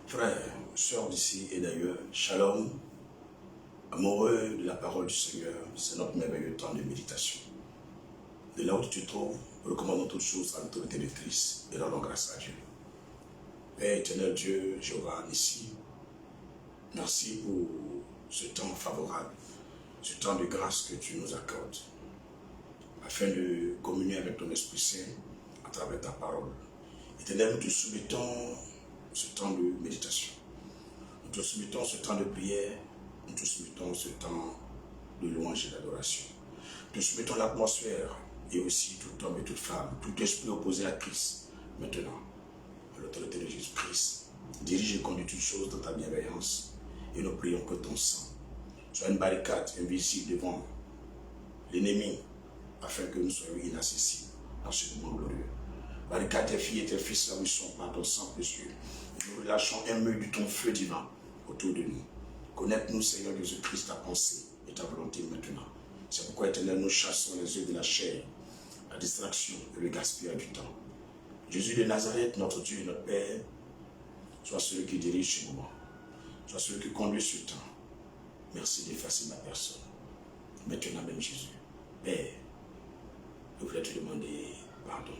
Frères, sœurs d'ici et d'ailleurs, shalom, amoureux de la parole du Seigneur, c'est notre merveilleux temps de méditation. De là où tu te trouves, recommandons toutes choses à l'autorité de Christ et rendons grâce à Dieu. Père éternel Dieu, Jéhovah, ici, merci pour ce temps favorable, ce temps de grâce que tu nous accordes, afin de communier avec ton Esprit Saint à travers ta parole. Éternel, nous te soumettons ce temps de méditation. Nous te soumettons ce temps de prière. Nous te soumettons ce temps de louange et d'adoration. Nous te soumettons l'atmosphère et aussi tout homme et toute femme, tout esprit opposé à Christ, maintenant, à l'autorité de Jésus-Christ. Dirige et conduis toutes choses dans ta bienveillance et nous prions que ton sang soit une barricade invisible devant l'ennemi afin que nous soyons inaccessibles dans ce moment glorieux. Barricade tes filles et tes fils là où ils sont par ton sang précieux. Nous relâchons un mur de ton feu divin autour de nous. Connaître-nous, Seigneur Jésus-Christ, ta pensée et ta volonté maintenant. C'est pourquoi, éternel, nous chassons les yeux de la chair, la distraction et le gaspillage du temps. Jésus de Nazareth, notre Dieu et notre Père, sois celui qui dirige ce moment. Sois celui qui conduit ce temps. Merci d'effacer ma personne. Maintenant même, Jésus. Père, je voulais te demander pardon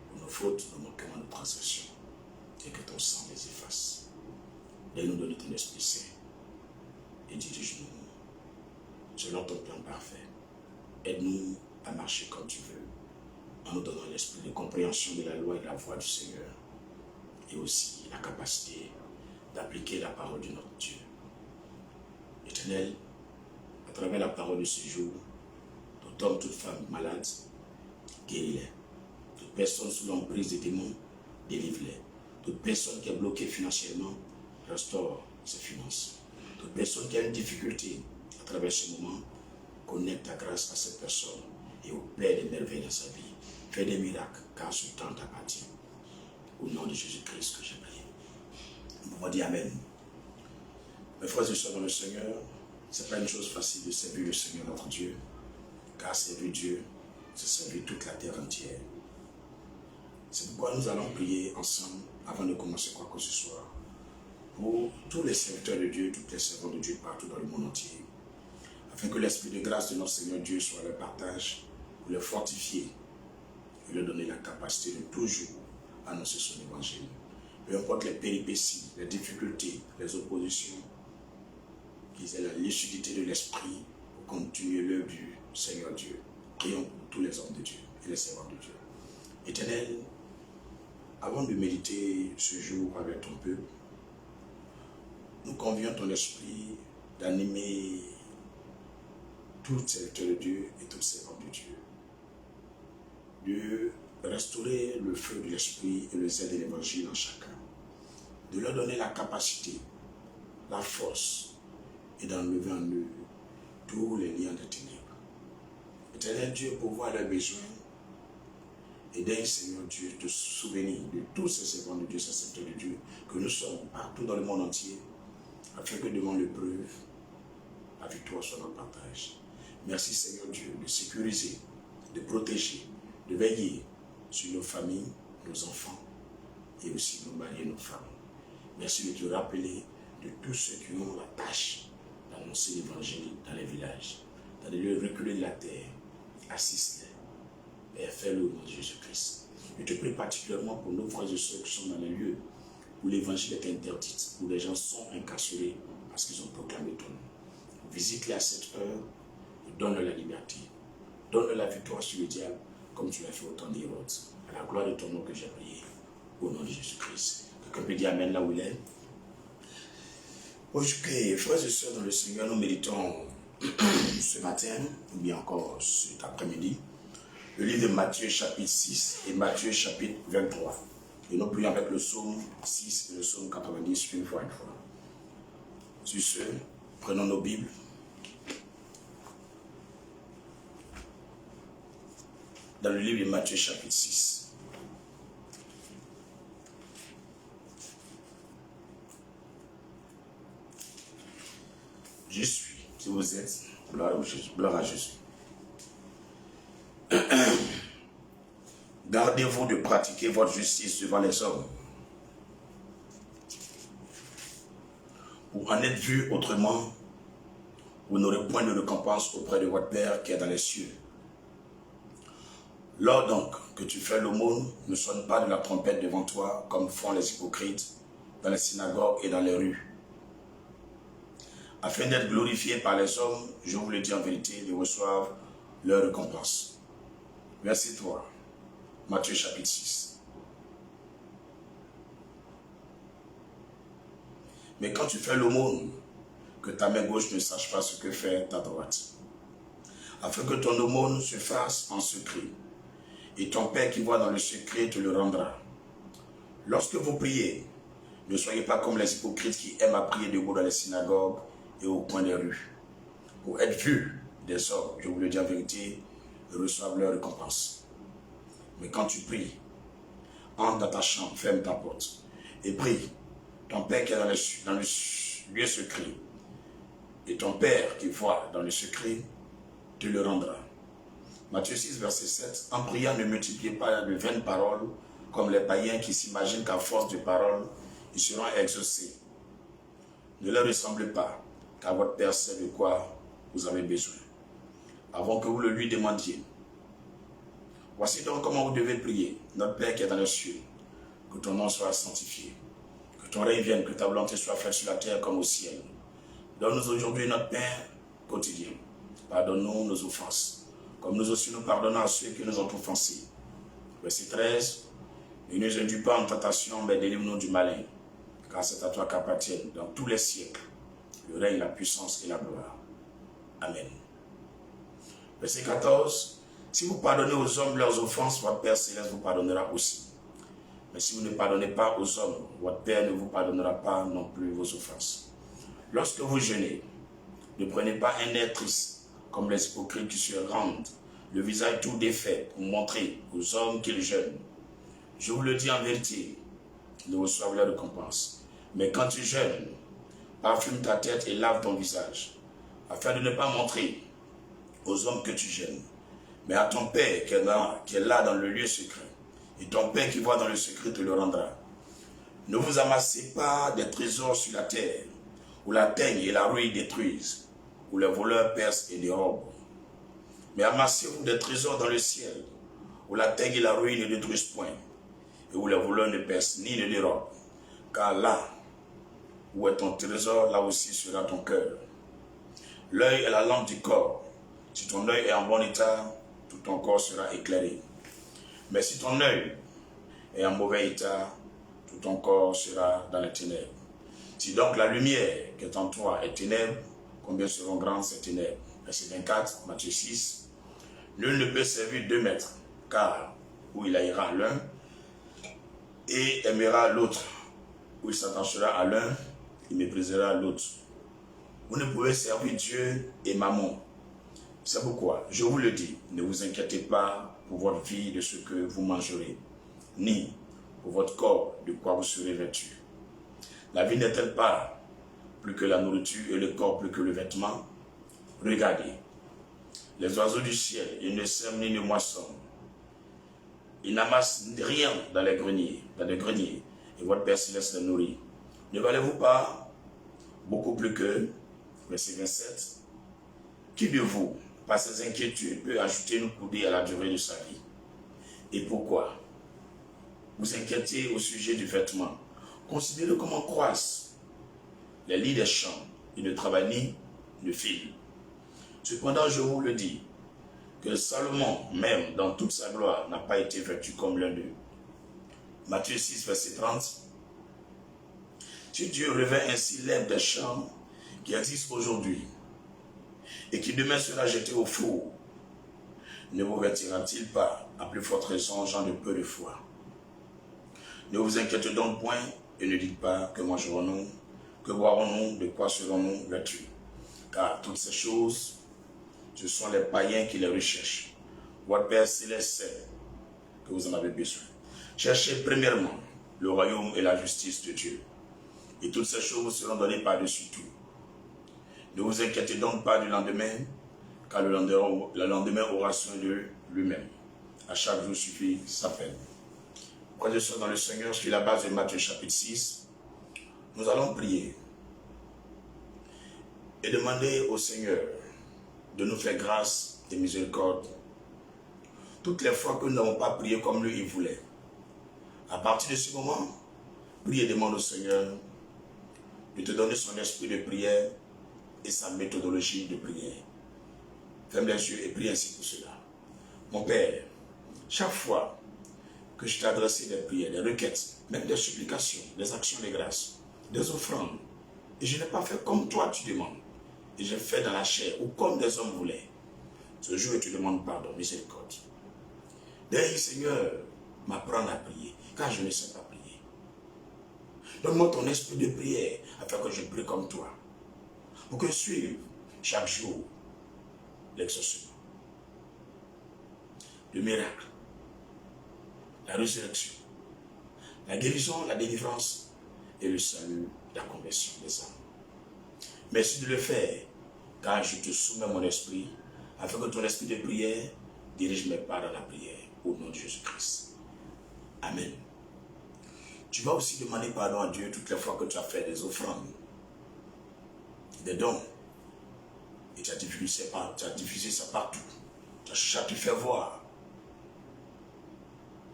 pour nos fautes, nos manquements, nos transgressions, et que ton sang les efface. Laisse-nous donner ton Esprit Saint et dirige-nous selon ton plan parfait. Aide-nous à marcher comme tu veux, en nous donnant l'esprit de compréhension de la loi et de la voix du Seigneur, et aussi la capacité d'appliquer la parole de notre Dieu. Éternel, à travers la parole de ce jour, tout homme, toute femme malade, guéris-les. Toute personne sous l'emprise des démons, délivre-les. Toute personne qui est bloquée financièrement, restaure ses finances. Toute personne qui a une difficulté à travers ce moment, connecte ta grâce à cette personne et opère des merveilles dans sa vie. Fais des miracles, car ce temps t'appartient. Au nom de Jésus-Christ que j'ai prié. Nous pouvons dire Amen. Mes frères et sœurs dans le Seigneur, ce n'est pas une chose facile de servir le Seigneur notre Dieu, car servir Dieu, c'est servir toute la terre entière. C'est pourquoi nous allons prier ensemble avant de commencer quoi que ce soit pour tous les serviteurs de Dieu, toutes les servantes de Dieu partout dans le monde entier, afin que l'esprit de grâce de notre Seigneur Dieu soit leur partage, pour les fortifier et leur donner la capacité de toujours annoncer son évangile. Peu importe les péripéties, les difficultés, les oppositions, qu'ils aient la lucidité de l'esprit pour continuer l'œuvre du Seigneur Dieu. Prions pour tous les hommes de Dieu et les servants de Dieu. Éternel, avant de méditer ce jour avec ton peuple, nous convions ton esprit d'animer tout serviteur de Dieu et tout servant de Dieu, de restaurer le feu de l'esprit et le zèle de l'évangile en chacun, de leur donner la capacité, la force et d'enlever en eux tous les liens des ténèbres. Éternel Dieu, pour voir leurs besoins, aidez, Seigneur Dieu, de se souvenir de tous ces servants de Dieu, ces serviteurs de Dieu, que nous sommes partout dans le monde entier, afin que devant l'épreuve, la victoire soit notre partage. Merci Seigneur Dieu de sécuriser, de protéger, de veiller sur nos familles, nos enfants, et aussi nos maris et nos femmes. Merci de te rappeler de tous ceux qui ont la tâche d'annoncer l'évangile dans les villages, dans les lieux reculés de la terre. Assiste-les et fais-le au nom de Jésus-Christ. Je te prie particulièrement pour nos frères et sœurs qui sont dans les lieux où l'évangile est interdit, où les gens sont incarcérés parce qu'ils ont proclamé ton nom. Visite-les à cette heure et donne-leur la liberté. Donne-leur la victoire sur le diable, comme tu l'as fait au temps d'Hérode. À la gloire de ton nom que j'ai prié, au nom de Jésus-Christ. Quelqu'un peut dire Amen là où il est. Ok, frères et sœurs dans le Seigneur, nous méditons ce matin, ou bien encore cet après-midi, le livre de Matthieu chapitre 6 et Matthieu chapitre 23. Et nous prions avec le psaume 6 et le psaume 90 une fois. Sur ce, prenons nos Bibles. Dans le livre de Matthieu chapitre 6. Je suis, si vous êtes, gloire à Jésus. Gardez-vous de pratiquer votre justice devant les hommes Pour en être vu autrement, vous n'aurez point de récompense auprès de votre Père qui est dans les cieux. Lors donc que tu fais l'aumône, ne sonne pas de la trompette devant toi, comme font les hypocrites dans les synagogues et dans les rues. Afin d'être glorifiés par les hommes, je vous le dis en vérité, ils reçoivent leur récompense. Verset 3, Matthieu chapitre 6. Mais quand tu fais l'aumône, que ta main gauche ne sache pas ce que fait ta droite, afin que ton aumône se fasse en secret, et ton Père qui voit dans le secret te le rendra. Lorsque vous priez, ne soyez pas comme les hypocrites qui aiment à prier debout dans les synagogues et au coin des rues, pour être vus des hommes, je vous le dis en vérité, ils reçoivent leur récompense. Mais quand tu pries, entre dans ta chambre, ferme ta porte, et prie. Ton Père qui est dans le lieu secret, et ton Père qui voit dans le secret, te le rendra. Matthieu 6, verset 7. En priant, ne multipliez pas de vaines paroles, comme les païens qui s'imaginent qu'à force de paroles, ils seront exaucés. Ne leur ressemblez pas, car votre Père sait de quoi vous avez besoin, avant que vous le lui demandiez. Voici donc comment vous devez prier. Notre Père qui est dans les cieux, que ton nom soit sanctifié, que ton règne vienne, que ta volonté soit faite sur la terre comme au ciel. Donne-nous aujourd'hui notre pain quotidien. Pardonne-nous nos offenses, comme nous aussi nous pardonnons à ceux qui nous ont offensés. Verset 13. Ne nous induis pas en tentation, mais délivre-nous du malin, car c'est à toi qu'appartiennent dans tous les siècles le règne, la puissance et la gloire. Amen. Verset 14. Si vous pardonnez aux hommes leurs offenses, votre Père céleste vous pardonnera aussi. Mais si vous ne pardonnez pas aux hommes, votre Père ne vous pardonnera pas non plus vos offenses. Lorsque vous jeûnez, ne prenez pas un air triste, comme les hypocrites qui se rendent, le visage tout défait, pour montrer aux hommes qu'ils jeûnent. Je vous le dis en vérité, ils reçoivent leur récompense. Mais quand tu jeûnes, parfume ta tête et lave ton visage, afin de ne pas montrer aux hommes que tu jeûnes, mais à ton Père qui est là dans le lieu secret. Et ton Père qui voit dans le secret te le rendra. Ne vous amassez pas des trésors sur la terre, où la teigne et la rouille détruisent, où les voleurs percent et dérobent. Mais amassez-vous des trésors dans le ciel, où la teigne et la rouille ne détruisent point, et où les voleurs ne percent ni ne dérobent. Car là où est ton trésor, là aussi sera ton cœur. L'œil est la lampe du corps. Si ton œil est en bon état, tout ton corps sera éclairé. Mais si ton œil est en mauvais état, tout ton corps sera dans les ténèbres. Si donc la lumière qui est en toi est ténèbre, combien seront grandes ces ténèbres? Verset 24, Matthieu 6. Nul ne peut servir 2 maîtres, car où il haïra l'un et aimera l'autre, où il s'attachera à l'un, il méprisera l'autre. Vous ne pouvez servir Dieu et Mammon. C'est pourquoi, je vous le dis, ne vous inquiétez pas pour votre vie de ce que vous mangerez, ni pour votre corps de quoi vous serez vêtu. La vie n'est-elle pas plus que la nourriture et le corps plus que le vêtement? Regardez, les oiseaux du ciel, ils ne sèment ni ne moissonnent. Ils n'amassent rien dans les greniers, et votre Père céleste les nourrit. Ne valez-vous pas beaucoup plus qu'eux? Verset 27. Qui de vous, par ses inquiétudes, peut ajouter une coudée à la durée de sa vie? Et pourquoi vous inquiétez au sujet du vêtement? Considérez comment croissent les lits des champs. Ils ne travaillent ni ne filent. Cependant, je vous le dis, que Salomon, même dans toute sa gloire, n'a pas été vêtu comme l'un d'eux. Matthieu 6, verset 30. Si Dieu revêt ainsi l'herbe des champs qui existe aujourd'hui et qui demain sera jeté au four, ne vous vêtira-t-il pas, à plus forte raison, gens de peu de foi? Ne vous inquiétez donc point et ne dites pas que mangerons-nous, que boirons-nous, de quoi serons-nous vêtus? Car toutes ces choses, ce sont les païens qui les recherchent. Votre Père céleste sait que vous en avez besoin. Cherchez premièrement le royaume et la justice de Dieu, et toutes ces choses vous seront données par-dessus tout. Ne vous inquiétez donc pas du lendemain, car le lendemain aura soin de lui-même. À chaque jour suffit sa peine. Frères et sœurs dans le Seigneur, sur la base de Matthieu chapitre 6, nous allons prier et demander au Seigneur de nous faire grâce et miséricorde toutes les fois que nous n'avons pas prié comme lui il voulait. À partir de ce moment, prie et demande au Seigneur de te donner son esprit de prière et sa méthodologie de prière. Ferme les yeux et prie ainsi pour cela. Mon Père, chaque fois que je t'ai adressé des prières, des requêtes, même des supplications, des actions de grâce, des offrandes, et je n'ai pas fait comme toi tu demandes, et j'ai fait dans la chair ou comme des hommes voulaient, ce jour je te demande pardon, miséricorde. D'ailleurs, Seigneur, m'apprendre à prier, car je ne sais pas prier. Donne-moi ton esprit de prière, afin que je prie comme toi, pour que je suive chaque jour l'exaucement, le miracle, la résurrection, la guérison, la délivrance et le salut, la conversion des âmes. Merci de le faire, car je te soumets mon esprit, afin que ton esprit de prière dirige mes pas dans la prière, au nom de Jésus-Christ. Amen. Tu vas aussi demander pardon à Dieu toutes les fois que tu as fait des offrandes, des dons, et tu as diffusé ça partout. Tu as te fait voir.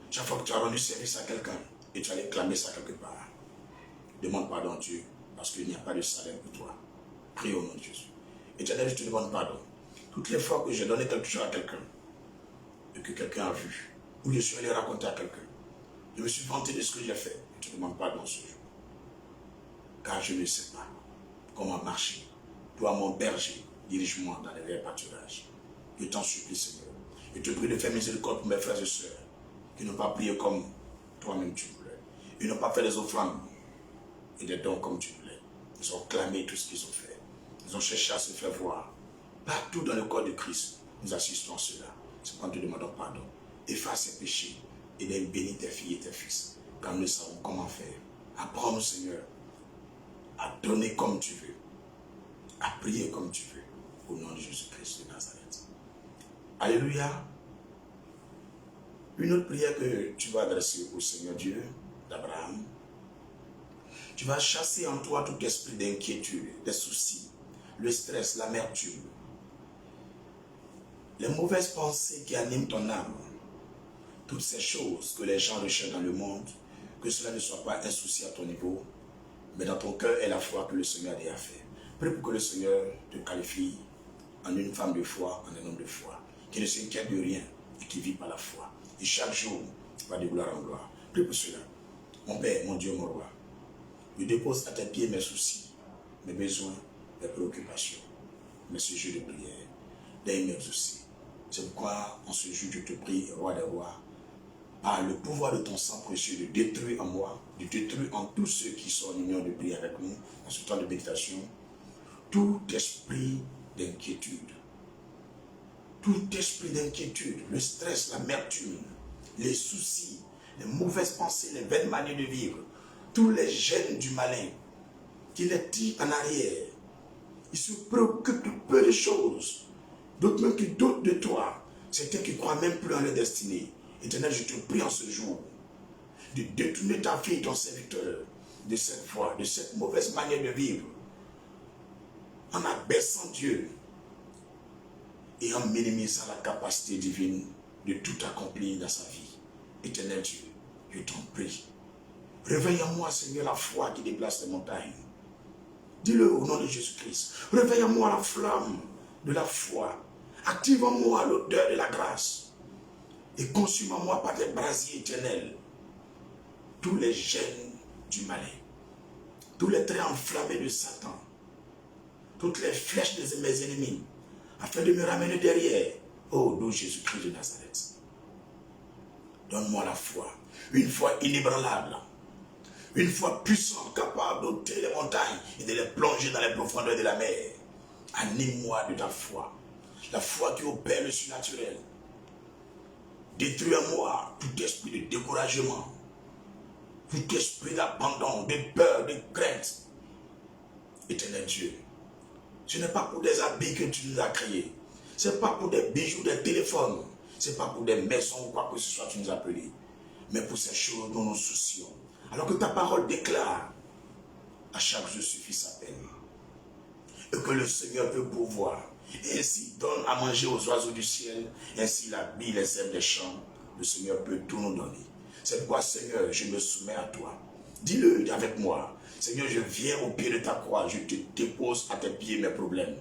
Chaque fois que tu as rendu service à quelqu'un, et tu allais clamer ça quelque part, demande pardon à Dieu, parce qu'il n'y a pas de salaire pour toi. Prie au nom de Jésus. Et tu as dit, je te demande pardon. Toutes les fois que j'ai donné quelque chose à quelqu'un, et que quelqu'un a vu, ou je suis allé raconter à quelqu'un, je me suis vanté de ce que j'ai fait, je te demande pardon ce jour. Car je ne sais pas comment marcher. Toi, mon berger, dirige-moi dans les verts pâturages. Je t'en supplie, Seigneur. Je te prie de faire miséricorde pour mes frères et sœurs, qui n'ont pas prié comme toi-même tu voulais. Ils n'ont pas fait des offrandes et des dons comme tu voulais. Ils ont clamé tout ce qu'ils ont fait. Ils ont cherché à se faire voir. Partout dans le corps de Christ, nous assistons à cela. C'est quand nous te demandons pardon. Efface ces péchés et bénis tes filles et tes fils. Car nous savons comment faire. Apprends-nous, Seigneur, à donner comme tu veux, à prier comme tu veux, au nom de Jésus-Christ de Nazareth. Alléluia. Une autre prière que tu vas adresser au Seigneur Dieu d'Abraham. Tu vas chasser en toi tout esprit d'inquiétude, des soucis, le stress, l'amertume, les mauvaises pensées qui animent ton âme, toutes ces choses que les gens recherchent dans le monde, que cela ne soit pas un souci à ton niveau, mais dans ton cœur est la foi que le Seigneur a déjà fait. Prie pour que le Seigneur te qualifie en une femme de foi, en un homme de foi, qui ne s'inquiète de rien et qui vit par la foi. Et chaque jour, va de gloire en gloire. Prie pour cela. Mon Père, mon Dieu, mon Roi, je dépose à tes pieds mes soucis, mes besoins, mes préoccupations, mes sujets de prière, des mes aussi. C'est pourquoi, en ce jour, je te prie, Roi des rois, par le pouvoir de ton sang précieux, de détruire en moi, de détruire en tous ceux qui sont en union de prière avec nous, en ce temps de méditation, tout esprit d'inquiétude, le stress, l'amertume, les soucis, les mauvaises pensées, les vaines manières de vivre, tous les gènes du malin qui les tirent en arrière. Ils se préoccupent de peu de choses, d'autres même qui doutent de toi, certains qui ne croient même plus en leur destinée. Éternel, je te prie en ce jour de détourner ta fille, ton serviteur, de cette voie, de cette mauvaise manière de vivre, en abaissant Dieu et en minimisant la capacité divine de tout accomplir dans sa vie. Éternel Dieu, je t'en prie. Réveille en moi, Seigneur, la foi qui déplace les montagnes. Dis-le au nom de Jésus-Christ. Réveille en moi la flamme de la foi. Active en moi l'odeur de la grâce. Et consume en moi par tes brasiers éternels tous les gènes du malin, tous les traits enflammés de Satan, toutes les flèches de mes ennemis, afin de me ramener derrière. Oh, nous Jésus-Christ de Nazareth. Donne-moi la foi, une foi inébranlable, une foi puissante, capable d'ôter les montagnes et de les plonger dans les profondeurs de la mer. Anime-moi de ta foi, la foi qui opère le surnaturel. Détruis en moi tout esprit de découragement, tout esprit d'abandon, de peur, de crainte. Éternel Dieu, ce n'est pas pour des habits que tu nous as créés. Ce n'est pas pour des bijoux, des téléphones. Ce n'est pas pour des maisons ou quoi que ce soit que tu nous as appelés. Mais pour ces choses dont nous soucions. Alors que ta parole déclare, à chaque jour suffit sa peine. et que le Seigneur peut pourvoir. Et ainsi donne à manger aux oiseaux du ciel, ainsi il habille les herbes des champs. Le Seigneur peut tout nous donner. C'est pourquoi, Seigneur, je me soumets à toi. Dis-le avec moi. Seigneur, je viens au pied de ta croix, je te dépose à tes pieds mes problèmes.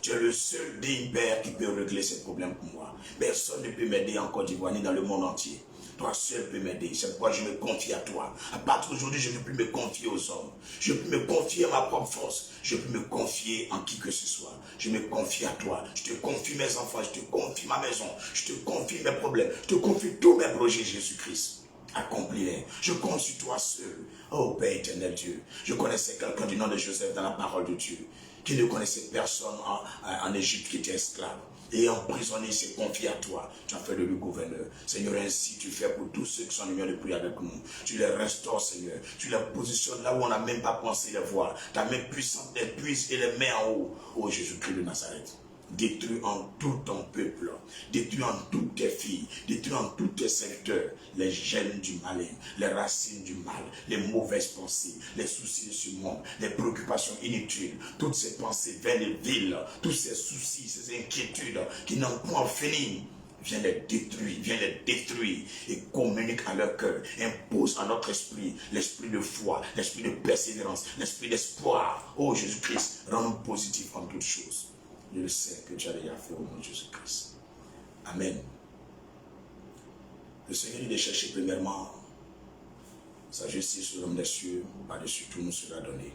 Tu es le seul digne Père qui peut régler ces problèmes pour moi. Personne ne peut m'aider en Côte d'Ivoire ni dans le monde entier. Toi seul peux m'aider. C'est pourquoi je me confie à toi. À partir d'aujourd'hui, je ne peux plus me confier aux hommes. Je peux me confier à ma propre force. Je peux me confier en qui que ce soit. Je me confie à toi. Je te confie mes enfants. Je te confie ma maison. Je te confie mes problèmes. Je te confie tous mes projets, Jésus-Christ. Accomplis-les. Je compte sur toi seul. Oh Père éternel Dieu. Je connaissais quelqu'un du nom de Joseph dans la parole de Dieu, qui ne connaissait personne en Égypte, qui était esclave. Et emprisonné, il s'est confié à toi. Tu as fait de lui gouverneur. Seigneur, ainsi tu fais pour tous ceux qui sont venus de prier avec nous. Tu les restaures, Seigneur. Tu les positionnes là où on n'a même pas pensé les voir. Ta main puissante les puise et les met en haut. Oh Jésus-Christ de Nazareth. Détruis en tout ton peuple, détruis en toutes tes filles, détruis en tous tes secteurs les gènes du malin, les racines du mal, les mauvaises pensées, les soucis de ce monde, les préoccupations inutiles, toutes ces pensées vers les villes, tous ces soucis, ces inquiétudes qui n'ont point fini. Viens les détruire et communique à leur cœur. Impose à notre esprit l'esprit de foi, l'esprit de persévérance, l'esprit d'espoir. Oh Jésus-Christ, rends-nous positifs en toutes choses. Je le sais que tu as déjà fait au nom de Jésus-Christ. Amen. Le Seigneur dit de chercher premièrement sa justice au royaume des cieux, par-dessus tout nous sera donné.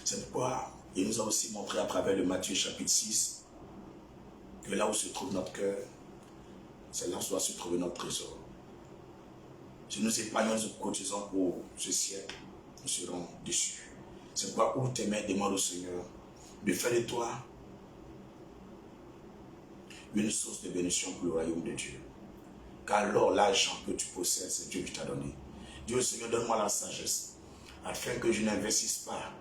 C'est pourquoi il nous a aussi montré à travers le Matthieu chapitre 6 que là où se trouve notre cœur, c'est là où doit se trouver notre trésor. Si nous épargnons, nous cotisons pour ce siècle, nous serons déçus. C'est pourquoi ouvre tes mains, demande au Seigneur de faire de toi une source de bénédiction pour le royaume de Dieu. Car alors l'argent que tu possèdes, c'est Dieu qui t'a donné. Dieu, Seigneur, donne-moi la sagesse, afin que je n'investisse pas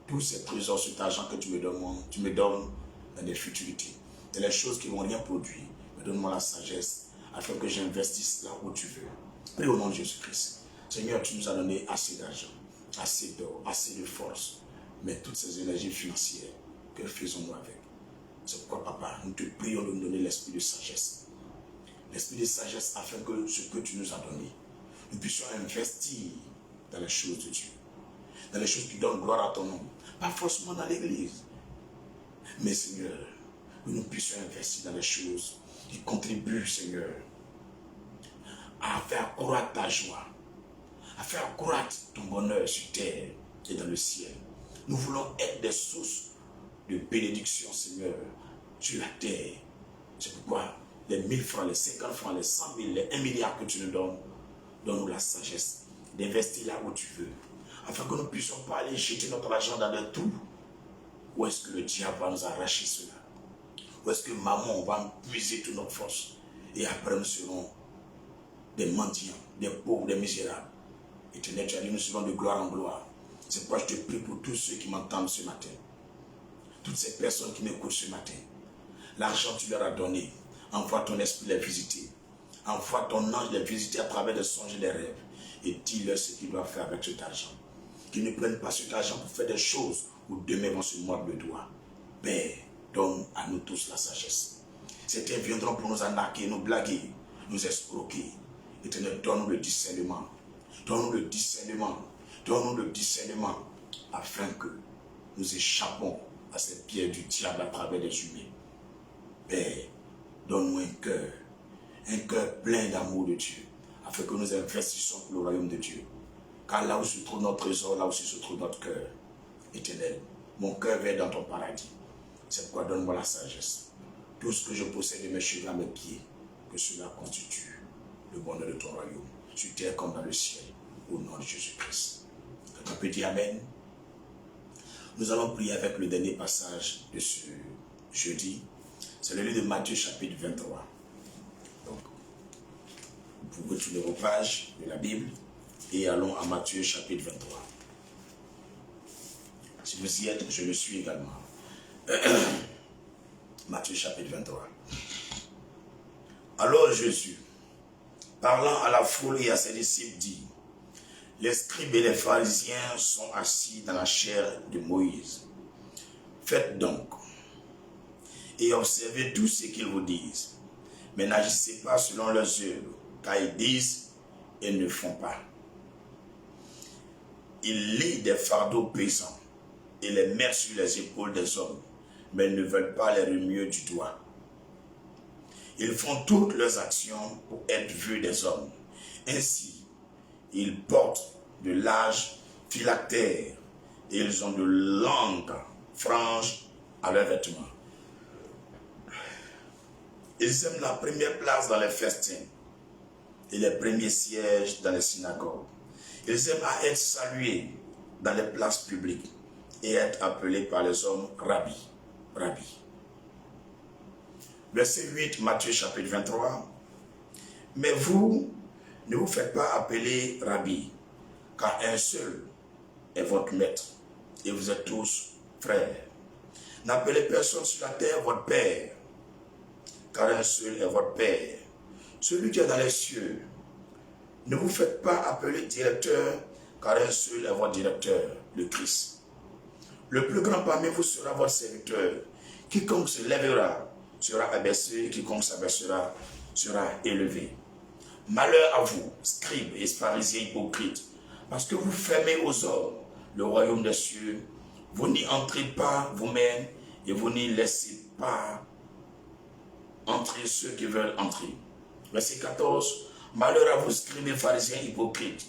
tous ces trésors, cet argent que tu me donnes dans des futurités, dans les choses qui ne vont rien produire. Mais donne-moi la sagesse, afin que j'investisse là où tu veux. Prie au nom de Jésus-Christ. Seigneur, tu nous as donné assez d'argent, assez d'or, assez de force. Mais toutes ces énergies financières, que faisons-nous avec? C'est pourquoi, Papa, nous te prions de nous donner l'esprit de sagesse. L'esprit de sagesse afin que ce que tu nous as donné, nous puissions investir dans les choses de Dieu. Dans les choses qui donnent gloire à ton nom. Pas forcément dans l'église. Mais Seigneur, que nous puissions investir dans les choses qui contribuent, Seigneur, à faire croître ta joie, à faire croître ton bonheur sur terre et dans le ciel. Nous voulons être des sources de bénédiction, Seigneur, sur la terre. C'est pourquoi les 1000 francs, les 50 francs, les 100 000, les 1 milliard que tu nous donnes, donne-nous la sagesse d'investir là où tu veux, afin que nous ne puissions pas aller jeter notre argent dans des trous. Où est-ce que le diable va nous arracher cela? Où est-ce que maman va puiser toute notre force? Et après nous serons des mendiants, des pauvres, des misérables. Éternel, tu as dit, nous serons de gloire en gloire. C'est pourquoi je te prie pour tous ceux qui m'entendent ce matin. Toutes ces personnes qui m'écoutent ce matin. L'argent tu leur as donné. Envoie ton esprit les visiter. Envoie ton ange les visiter à travers des songes et des rêves. Et dis-leur ce qu'ils doivent faire avec cet argent. Qu'ils ne prennent pas cet argent pour faire des choses où demain vont se mordre le doigt. Père, donne à nous tous la sagesse. Certains viendront pour nous arnaquer, nous blaguer, nous escroquer. Éternel, donne-nous le discernement. Donne-nous le discernement. Donne-nous le discernement. Afin que nous échappons à ces pièges du diable à travers les humains. Père, donne-nous un cœur plein d'amour de Dieu, afin que nous investissions pour le royaume de Dieu. Car là où se trouve notre trésor, là aussi se trouve notre cœur. Éternel, mon cœur va dans ton paradis. C'est pourquoi donne-moi la sagesse. Tout ce que je possède de mes cheveux à mes pieds, que cela constitue le bonheur de ton royaume, sur terre comme dans le ciel, au nom de Jésus-Christ. Quelqu'un peut dire Amen. Nous allons prier avec le dernier passage de ce jeudi. C'est le livre de Matthieu chapitre 23. Donc, vous pouvez tourner vos pages de la Bible et allons à Matthieu chapitre 23. Si vous y êtes, je le suis également. Matthieu chapitre 23. Alors Jésus, parlant à la foule et à ses disciples, dit: les scribes et les pharisiens sont assis dans la chaire de Moïse. Faites donc et observez tout ce qu'ils vous disent. Mais n'agissez pas selon leurs œuvres, car ils disent et ne font pas. Ils lient des fardeaux pesants et les mettent sur les épaules des hommes, mais ils ne veulent pas les remuer du doigt. Ils font toutes leurs actions pour être vus des hommes. Ainsi, ils portent de larges phylactères et ils ont de longues franges à leurs vêtements. Ils aiment la première place dans les festins et les premiers sièges dans les synagogues. Ils aiment à être salués dans les places publiques et être appelés par les hommes Rabbi, Rabbi. Verset 8, Matthieu chapitre 23. Mais vous, ne vous faites pas appeler Rabbi, car un seul est votre maître, et vous êtes tous frères. N'appelez personne sur la terre votre père, car un seul est votre père, celui qui est dans les cieux. Ne vous faites pas appeler directeur, car un seul est votre directeur, le Christ. Le plus grand parmi vous sera votre serviteur. Quiconque se lèvera sera abaissé, et quiconque s'abaissera sera élevé. Malheur à vous, scribes et pharisiens hypocrites, parce que vous fermez aux hommes le royaume des cieux. Vous n'y entrez pas vous-même et vous n'y laissez pas entrer ceux qui veulent entrer. Verset 14. Malheur à vous, scribes et pharisiens hypocrites,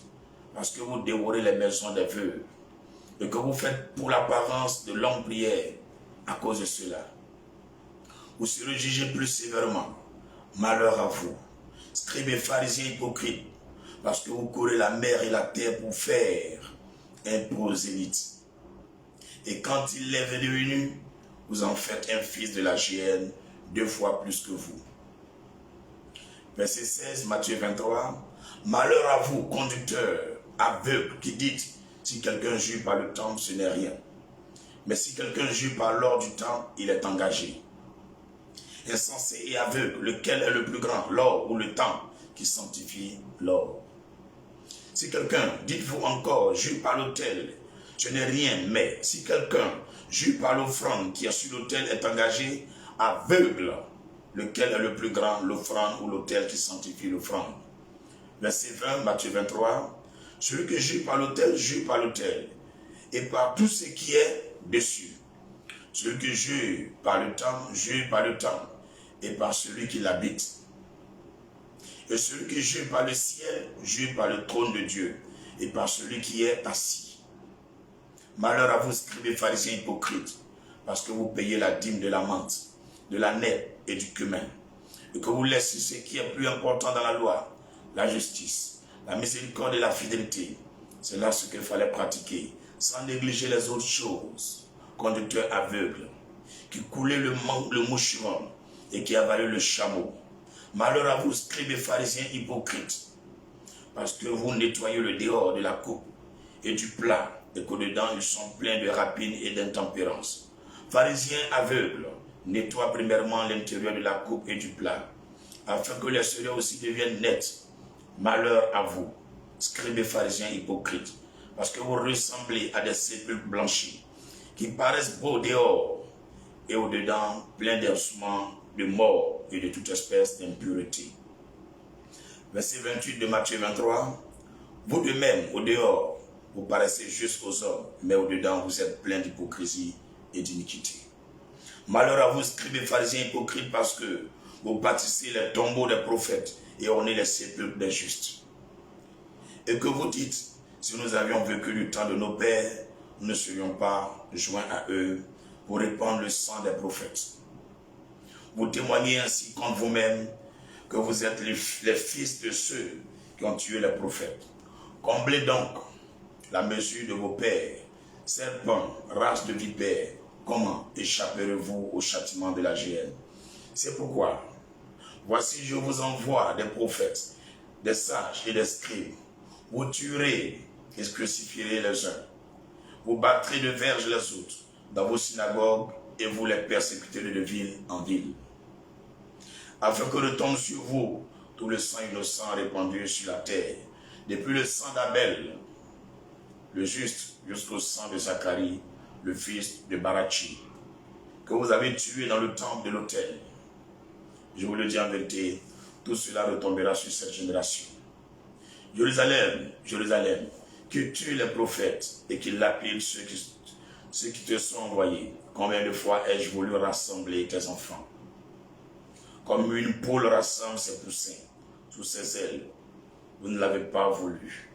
parce que vous dévorez les maisons des veuves et que vous faites pour l'apparence de longues prières à cause de cela. Vous serez jugés plus sévèrement. Malheur à vous, scribes et pharisiens hypocrites, parce que vous courez la mer et la terre pour faire un prosélyte. Et quand il est devenu, vous en faites un fils de la géhenne 2 fois plus que vous. Verset 16, Matthieu 23. Malheur à vous, conducteurs aveugles, qui dites, si quelqu'un jure par le temps, ce n'est rien. Mais si quelqu'un jure par l'or du temps, il est engagé. Insensé et aveugle, lequel est le plus grand, l'or ou le temps qui sanctifie l'or? Si quelqu'un, dites-vous encore, jure par l'autel, ce n'est rien, mais si quelqu'un jure par l'offrande qui est sur l'autel est engagé, aveugle, lequel est le plus grand, l'offrande ou l'autel qui sanctifie l'offrande? Verset 20, Matthieu 23, celui qui jure par l'autel, et par tout ce qui est dessus. Celui qui jure par le temps, et par celui qui l'habite. Et celui qui jure par le ciel, jure par le trône de Dieu, et par celui qui est assis. Malheur à vous, scribes et pharisiens hypocrites, parce que vous payez la dîme de la menthe, de la nette et du cumin, et que vous laissez ce qui est plus important dans la loi, la justice, la miséricorde et la fidélité. C'est là ce qu'il fallait pratiquer, sans négliger les autres choses. Conducteur aveugle, qui coulait le moucheron et qui avalait le chameau. Malheur à vous, scribes et pharisiens hypocrites, parce que vous nettoyez le dehors de la coupe et du plat, et qu'au-dedans ils sont pleins de rapines et d'intempérance. Pharisiens aveugles, nettoie premièrement l'intérieur de la coupe et du plat, afin que les cerises aussi deviennent nettes. Malheur à vous, scribes et pharisiens hypocrites, parce que vous ressemblez à des sépulcres blanchis, qui paraissent beaux dehors, et au-dedans pleins d'ossements, de mort et de toute espèce d'impureté. Verset 28 de Matthieu 23. Vous de même, au dehors, vous paraissez juste aux hommes, mais au-dedans vous êtes pleins d'hypocrisie et d'iniquité. Malheur à vous, scribes et pharisiens hypocrites, parce que vous bâtissez les tombeaux des prophètes et ornez les sépulcres des justes. Et que vous dites, si nous avions vécu du temps de nos pères, nous ne serions pas joints à eux pour répandre le sang des prophètes. Vous témoignez ainsi contre vous-même que vous êtes les fils de ceux qui ont tué les prophètes. Comblez donc la mesure de vos pères, serpents, race de vipères. Comment échapperez-vous au châtiment de la géhenne? C'est pourquoi, voici je vous envoie des prophètes, des sages et des scribes. Vous tuerez et crucifierez les uns. Vous battrez de verges les autres dans vos synagogues et vous les persécuterez de ville en ville. Afin que retombe sur vous tout le sang innocent répandu sur la terre, depuis le sang d'Abel, le juste, jusqu'au sang de Zacharie, le fils de Barachi, que vous avez tués dans le temple de l'autel. Je vous le dis en vérité, tout cela retombera sur cette génération. Jérusalem, Jérusalem, qui tue les prophètes et qui lapide ceux qui te sont envoyés. Combien de fois ai-je voulu rassembler tes enfants? Comme une poule rassemble ses poussins sous ses ailes, vous ne l'avez pas voulu.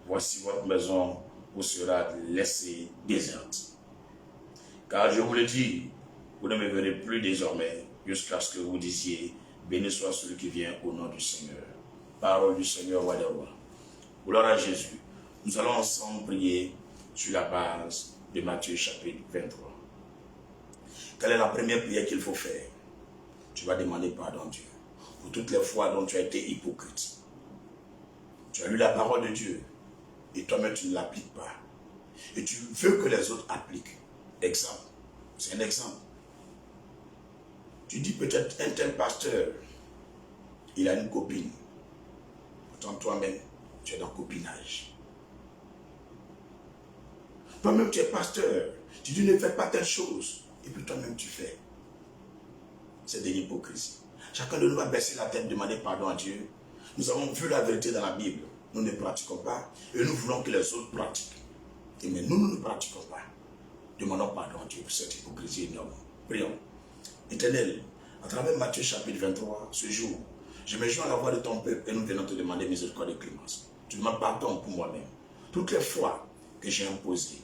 Voici votre maison vous sera laissée déserte. Car je vous le dis, vous ne me verrez plus désormais jusqu'à ce que vous disiez, béni soit celui qui vient au nom du Seigneur. Parole du Seigneur, roi des rois. Gloire à Jésus. Nous allons ensemble prier sur la base de Matthieu chapitre 23. Quelle est la première prière qu'il faut faire? Tu vas demander pardon à Dieu pour toutes les fois dont tu as été hypocrite. Tu as lu la parole de Dieu et toi-même tu ne l'appliques pas. Et tu veux que les autres appliquent. Exemple. C'est un exemple. Tu dis peut-être un tel pasteur, il a une copine. Pourtant toi-même, tu es dans le copinage. Toi-même tu es pasteur. Tu dis ne fais pas telle chose. Et puis toi-même tu fais. C'est de l'hypocrisie. Chacun de nous va baisser la tête, demander pardon à Dieu. Nous avons vu la vérité dans la Bible. Nous ne pratiquons pas. Et nous voulons que les autres pratiquent. Et mais nous ne pratiquons pas. Demandons pardon à Dieu pour cette hypocrisie énorme. Prions. Éternel, à travers Matthieu chapitre 23, ce jour, je me joins à la voix de ton peuple et nous venons te demander miséricorde et clémence. Tu demandes pardon pour moi-même. Toutes les fois que j'ai imposé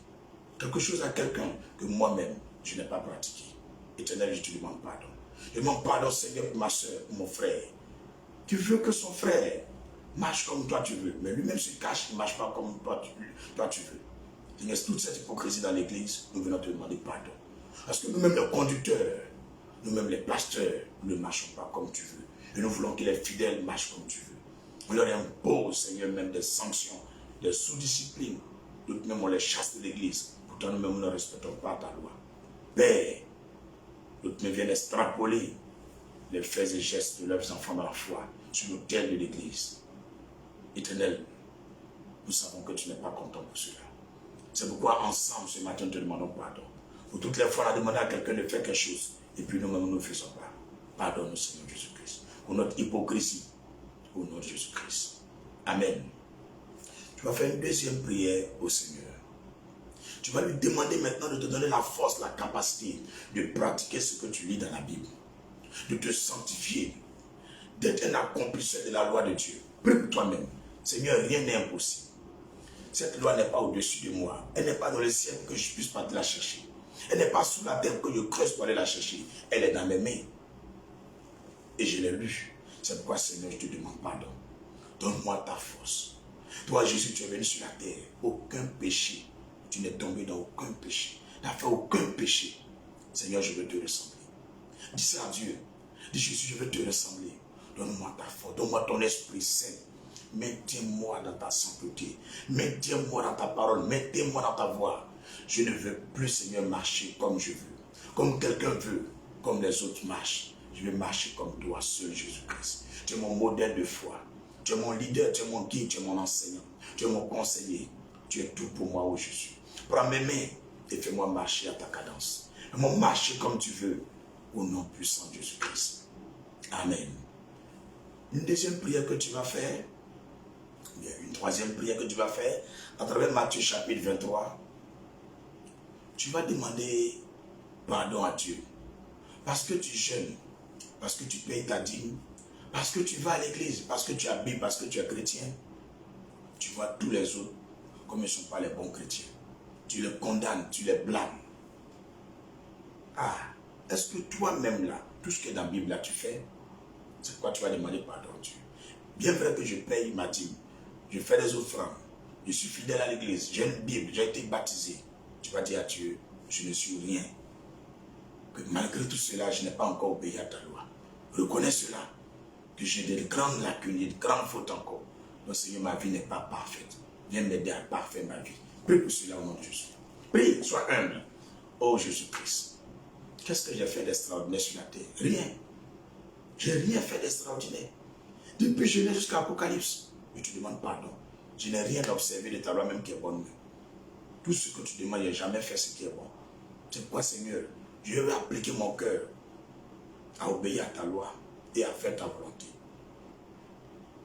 quelque chose à quelqu'un que moi-même, je n'ai pas pratiqué. Éternel, je te demande pardon. Je demande pardon, Seigneur, pour ma soeur, pour mon frère, qui veut que son frère marche comme toi tu veux, mais lui-même se cache, il ne marche pas comme toi tu veux. Seigneur, toute cette hypocrisie dans l'église, nous venons te demander pardon. Parce que nous-mêmes, les conducteurs, nous-mêmes, les pasteurs, nous ne marchons pas comme tu veux. Et nous voulons que les fidèles marchent comme tu veux. On leur impose, Seigneur, même des sanctions, des sous-disciplines. D'autres même, on les chasse de l'église. Pourtant, nous-mêmes, nous ne respectons pas ta loi. Père, d'autres même viennent extrapoler les faits et gestes de leurs enfants dans la foi sur l'autel de l'église. Éternel, nous savons que tu n'es pas content pour cela. C'est pourquoi ensemble ce matin nous te demandons pardon. Pour toutes les fois on a demandé à quelqu'un de faire quelque chose et puis nous-mêmes nous ne le faisons pas. Pardonne-nous Seigneur Jésus-Christ. Pour notre hypocrisie, au nom de Jésus-Christ. Amen. Tu vas faire une deuxième prière au Seigneur. Tu vas lui demander maintenant de te donner la force, la capacité de pratiquer ce que tu lis dans la Bible. De te sanctifier, d'être un accomplisseur de la loi de Dieu. Prie pour toi-même. Seigneur, rien n'est impossible. Cette loi n'est pas au-dessus de moi. Elle n'est pas dans le ciel pour que je puisse pas la chercher. Elle n'est pas sous la terre que je creuse pour aller la chercher. Elle est dans mes mains. Et je l'ai lue. C'est pourquoi, Seigneur, je te demande pardon. Donne-moi ta force. Toi, Jésus, tu es venu sur la terre. Aucun péché. Tu n'es tombé dans aucun péché. Tu n'as fait aucun péché. Seigneur, je veux te ressembler. Dis ça à Dieu. Dis Jésus, je veux te ressembler. Donne-moi ta force. Donne-moi ton Esprit Saint. Maintiens-moi dans ta sainteté. Maintiens-moi dans ta parole. Maintiens-moi dans ta voix. Je ne veux plus, Seigneur, marcher comme je veux. Comme quelqu'un veut. Comme les autres marchent. Je veux marcher comme toi, seul Jésus-Christ. Tu es mon modèle de foi. Tu es mon leader, tu es mon guide, tu es mon enseignant. Tu es mon conseiller. Tu es tout pour moi, ô Jésus. Prends mes mains et fais-moi marcher à ta cadence. Fais-moi marcher comme tu veux. Au nom puissant de Jésus-Christ. Amen. Une deuxième prière que tu vas faire, une troisième prière que tu vas faire, à travers Matthieu chapitre 23, tu vas demander pardon à Dieu. Parce que tu jeûnes, parce que tu payes ta dîme, parce que tu vas à l'église, parce que tu habites, parce que tu es chrétien, tu vois tous les autres comme ils ne sont pas les bons chrétiens. Tu les condamnes, tu les blâmes. Ah, est-ce que toi-même là, tout ce qui est dans la Bible là, tu fais? C'est pourquoi tu vas demander pardon à Dieu. Bien vrai que je paye ma dîme, je fais des offrandes, je suis fidèle à l'église, j'ai une Bible, j'ai été baptisé. Tu vas dire à Dieu, je ne suis rien. Que malgré tout cela, je n'ai pas encore obéi à ta loi. Reconnais cela, que j'ai des grandes lacunes, des grandes fautes encore. Donc Seigneur, ma vie n'est pas parfaite. Viens m'aider à parfaire ma vie. Prie pour cela au nom de Jésus. Prie, sois humble. Oh Jésus-Christ, qu'est-ce que j'ai fait d'extraordinaire sur la terre? Rien. Je n'ai rien fait d'extraordinaire. Depuis Genèse jusqu'à Apocalypse, je te demande pardon. Je n'ai rien observé de ta loi même qui est bonne. Tout ce que tu demandes, je n'ai jamais fait ce qui est bon. C'est pourquoi, Seigneur, Je vais appliquer mon cœur à obéir à ta loi et à faire ta volonté.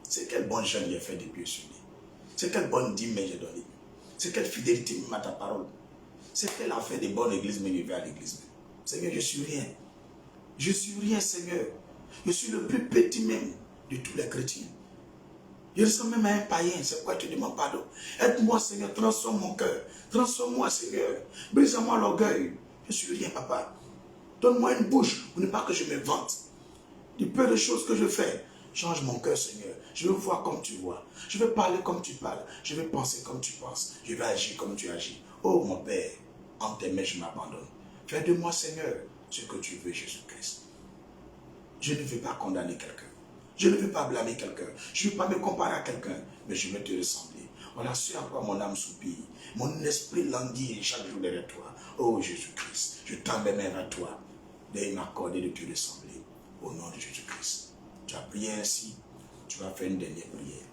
C'est quel bon jeûne j'ai fait depuis ce lit. C'est quelle bonne dîme j'ai donné. C'est quelle fidélité même à ta parole. C'est quel affaire de bonne église mais je vais à l'église. Seigneur, je suis rien. Je suis rien, Seigneur. Je suis le plus petit même de tous les chrétiens. Je ressemble même à un païen. C'est pourquoi tu demandes pardon. Aide-moi, Seigneur. Transforme mon cœur. Transforme-moi, Seigneur. Brise-moi l'orgueil. Je suis rien, papa. Donne-moi une bouche pour ne pas que je me vante. Du peu de choses que je fais. Change mon cœur, Seigneur. Je veux voir comme tu vois. Je veux parler comme tu parles. Je veux penser comme tu penses. Je veux agir comme tu agis. Oh, mon Père, en tes mains, je m'abandonne. Fais de moi, Seigneur, ce que tu veux, Jésus-Christ. Je ne veux pas condamner quelqu'un. Je ne veux pas blâmer quelqu'un. Je ne veux pas me comparer à quelqu'un, mais je veux te ressembler. Voilà ce à quoi mon âme soupire. Mon esprit languit chaque jour derrière toi. Oh Jésus-Christ, je tends mes mains vers toi. Veuille m'accorder de te ressembler. Au nom de Jésus-Christ. Tu as prié ainsi, tu vas faire une dernière prière.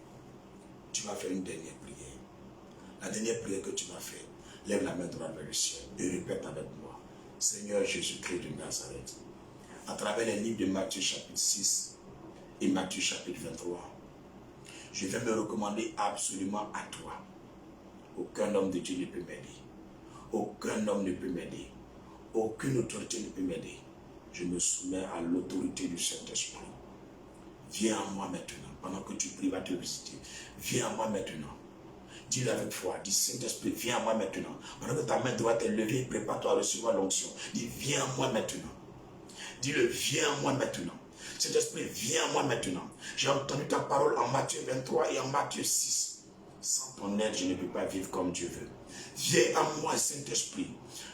Tu vas faire une dernière prière. La dernière prière que tu vas faire, lève la main droite vers le ciel et répète avec moi. Seigneur Jésus-Christ de Nazareth, à travers les livres de Matthieu chapitre 6 et Matthieu chapitre 23, je vais me recommander absolument à toi. Aucun homme de Dieu ne peut m'aider. Aucun homme ne peut m'aider. Aucune autorité ne peut m'aider. Je me soumets à l'autorité du Saint-Esprit. Viens à moi maintenant, pendant que tu pries, va te visiter. Viens à moi maintenant. Dis-le avec foi. Dis Saint-Esprit, viens à moi maintenant. Pendant que ta main droite est levée, prépare-toi à recevoir l'onction. Dis, viens à moi maintenant. Dis-le, viens à moi maintenant. Saint-Esprit, viens à moi maintenant. J'ai entendu ta parole en Matthieu 23 et en Matthieu 6. Sans ton aide, je ne peux pas vivre comme Dieu veut. Viens à moi, Saint-Esprit.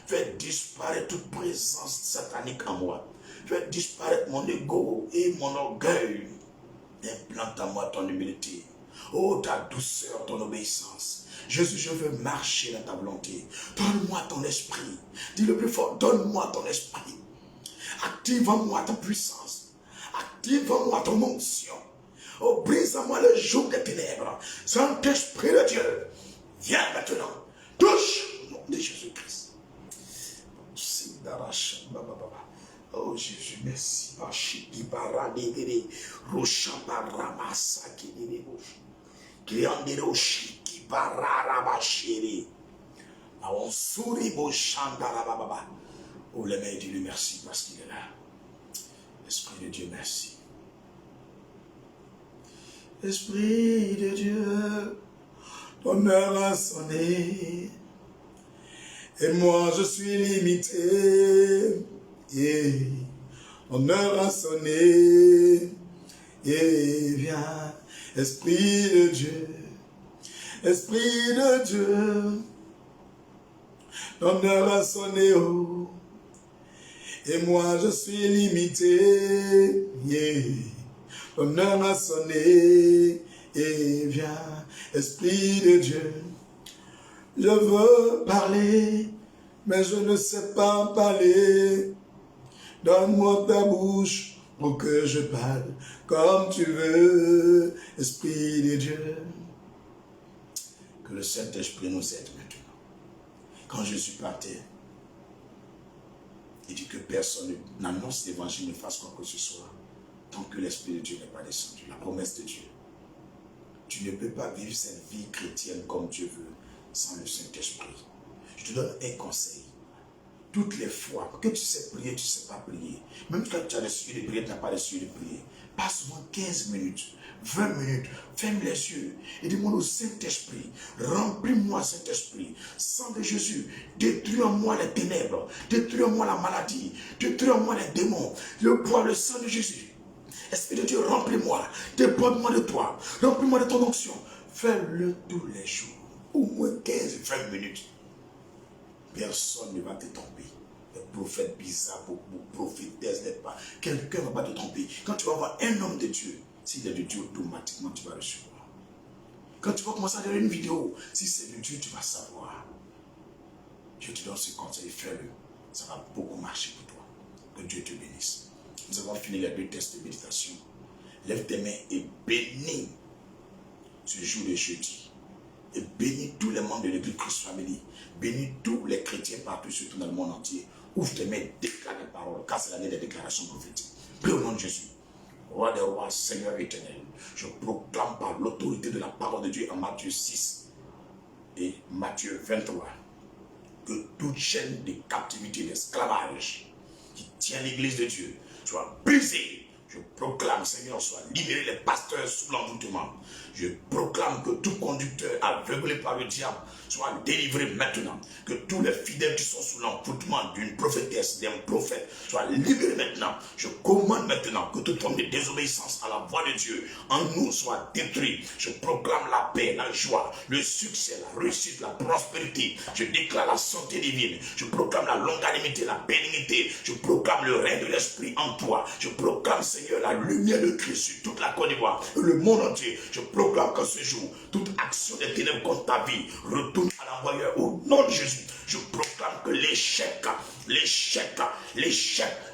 Fais disparaître toute présence satanique en moi. Fais disparaître mon ego et mon orgueil. Implante en moi ton humilité. Oh, ta douceur, ton obéissance. Jésus, je veux marcher dans ta volonté. Donne-moi ton esprit. Dis le plus fort, donne-moi ton esprit. Active en moi ta puissance. Active en moi ton onction. Oh, brise en moi le joug des ténèbres. Saint-Esprit de Dieu, viens maintenant. Touche au nom de Jésus-Christ. Oh Jésus, merci. Oh, les mains, dis-lui merci parce qu'il est là. Esprit de Dieu, merci. Esprit de Dieu, ton heure a sonné. Et moi, je suis limité. Et ton heure a sonné. Et viens, Esprit de Dieu. Esprit de Dieu. Ton heure a sonné. Oh. Et moi, je suis limité. Yeah. Ton heure a sonné. Et viens, Esprit de Dieu. Je veux parler, mais je ne sais pas parler. Donne-moi ta bouche pour que je parle comme tu veux, Esprit de Dieu. Que le Saint-Esprit nous aide maintenant. Quand Jésus partait, il dit que personne n'annonce l'évangile, ne fasse quoi que ce soit, tant que l'Esprit de Dieu n'est pas descendu. La promesse de Dieu. Tu ne peux pas vivre cette vie chrétienne comme Dieu veut sans le Saint-Esprit. Je te donne un conseil. Toutes les fois que tu sais prier, tu ne sais pas prier. Même quand tu as des sujets de prier, tu n'as pas de sujets de prier. Passe souvent 15 minutes, 20 minutes, ferme les yeux et demande au Saint-Esprit, remplis-moi Saint-Esprit, sang de Jésus, détruis en moi les ténèbres, détruis en moi la maladie, détruis en moi les démons, le poids, le sang de Jésus. Esprit de Dieu, remplis-moi, déborde-moi de toi, remplis-moi de ton onction. Fais-le tous les jours, au moins 15-20 minutes. Personne ne va te tromper. Les prophètes bizarres, prophétesses, n'est pas. Quelqu'un ne va pas te tromper. Quand tu vas voir un homme de Dieu, s'il est de Dieu, automatiquement tu vas recevoir. Quand tu vas commencer à regarder une vidéo, si c'est de Dieu, tu vas savoir. Je te donne ce conseil, fais-le. Ça va beaucoup marcher pour toi. Que Dieu te bénisse. Nous avons fini les 2 tests de méditation. Lève tes mains et bénis ce jour de jeudi. Et bénis tous les membres de l'église Christ Family. Bénis tous les chrétiens partout, surtout dans le monde entier. Ouvre tes mains, déclare les paroles, car c'est l'année des déclarations prophétiques. Prie au nom de Jésus. Roi des rois, Seigneur éternel, je proclame par l'autorité de la parole de Dieu en Matthieu 6 et Matthieu 23 que toute chaîne de captivité, d'esclavage qui tient l'église de Dieu soit brisée. Je proclame, Seigneur, soit libéré les pasteurs sous l'envoûtement. Je proclame que tout conducteur aveuglé par le diable soit délivré maintenant. Que tous les fidèles qui sont sous l'envoûtement d'une prophétesse, d'un prophète, soient libérés maintenant. Je commande maintenant que toute forme de désobéissance à la voix de Dieu en nous soit détruite. Je proclame la paix, la joie, le succès, la réussite, la prospérité. Je déclare la santé divine. Je proclame la longanimité, la bénignité. Je proclame le règne de l'esprit en toi. Je proclame, Seigneur, la lumière de Christ sur toute la Côte d'Ivoire et le monde entier. Je proclame qu'en ce jour, toute action des ténèbres contre ta vie retourne à l'envoyeur au nom de Jésus. Je proclame que l'échec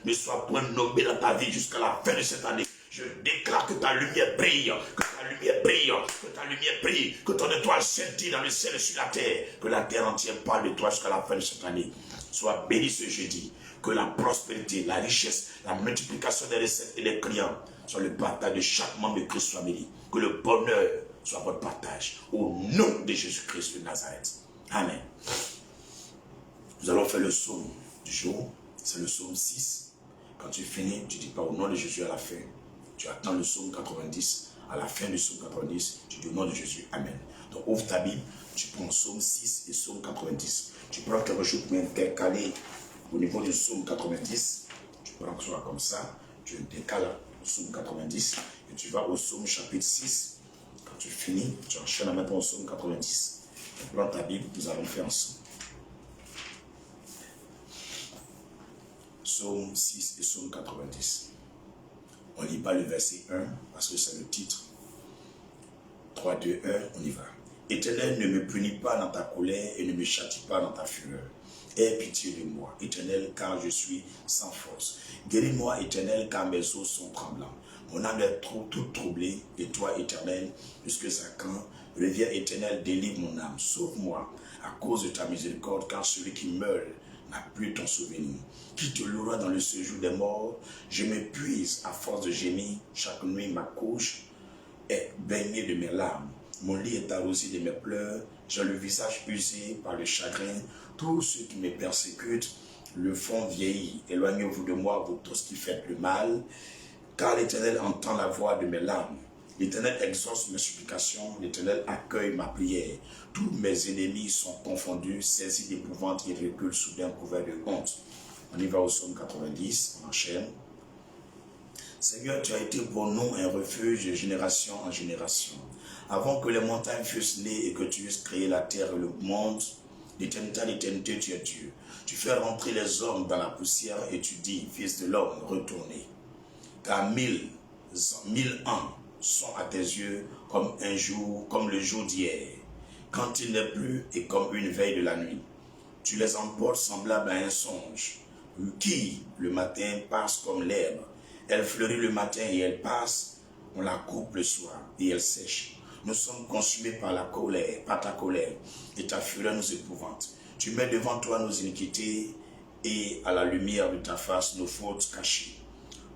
ne soit point nommé dans ta vie jusqu'à la fin de cette année. Je déclare que ta lumière brille, que ta lumière brille, que ta lumière brille, que ton étoile scintille dans le ciel et sur la terre, que la terre entière parle de toi jusqu'à la fin de cette année. Sois béni ce jeudi, que la prospérité, la richesse, la multiplication des recettes et des clients soit le partage de chaque membre de Christ Family. Que le bonheur soit votre partage. Au nom de Jésus-Christ de Nazareth. Amen. Nous allons faire le psaume du jour. C'est le psaume 6. Quand tu finis, tu dis pas au nom de Jésus à la fin. Tu attends le psaume 90. À la fin du psaume 90, tu dis au nom de Jésus. Amen. Donc ouvre ta Bible. Tu prends psaume 6 et psaume 90. Tu prends quelque chose qui est calé au niveau du psaume 90. Tu prends ça comme ça. Tu décales le psaume 90. Et tu vas au psaume chapitre 6. Quand tu finis, tu enchaînes maintenant au psaume 90. Tu prends ta Bible, nous allons faire ensemble. Psaume 6 et psaume 90. On ne lit pas le verset 1 parce que c'est le titre. 3, 2, 1, on y va. Éternel, ne me punis pas dans ta colère et ne me châtie pas dans ta fureur. Aie pitié de moi, Éternel, car je suis sans force. Guéris-moi, Éternel, car mes os sont tremblants. Mon âme est toute troublée, et toi, Éternel, jusque à quand? Reviens, Éternel, délivre mon âme, sauve-moi à cause de ta miséricorde, car celui qui meurt n'a plus ton souvenir. Qui te louera dans le séjour des morts? Je m'épuise à force de gémir, chaque nuit ma couche est baignée de mes larmes. Mon lit est arrosé de mes pleurs, j'ai le visage usé par le chagrin. Tous ceux qui me persécutent le font vieillir. Éloignez-vous de moi, vous tous qui faites le mal, car l'Éternel entend la voix de mes larmes. L'Éternel exauce mes supplications, l'Éternel accueille ma prière. Tous mes ennemis sont confondus, saisis d'épouvante, ils reculent soudain couverts de honte. On y va au psaume 90, on enchaîne. Seigneur, tu as été pour nous un refuge de génération en génération. Avant que les montagnes fussent nées et que tu eusses créé la terre et le monde, d'éternité à l'éternité, tu es Dieu. Tu fais rentrer les hommes dans la poussière et tu dis, fils de l'homme, retournez. Car 1000 ans sont à tes yeux comme un jour, comme le jour d'hier, quand il n'est plus et comme une veille de la nuit. Tu les emportes semblables à un songe, qui, le matin, passe comme l'herbe. Elle fleurit le matin et elle passe, on la coupe le soir et elle sèche. Nous sommes consumés par la colère, par ta colère, et ta fureur nous épouvante. Tu mets devant toi nos iniquités et à la lumière de ta face nos fautes cachées.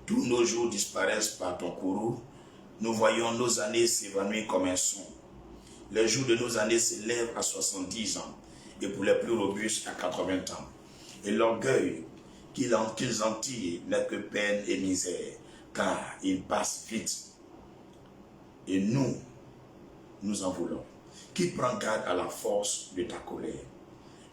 Tous nos jours disparaissent par ton courroux. Nous voyons nos années s'évanouir comme un son. Les jours de nos années s'élèvent à 70 ans, et pour les plus robustes à 80 ans. Et l'orgueil qu'ils en tirent n'est que peine et misère, car ils passent vite. Et nous en voulons. Qui prend garde à la force de ta colère,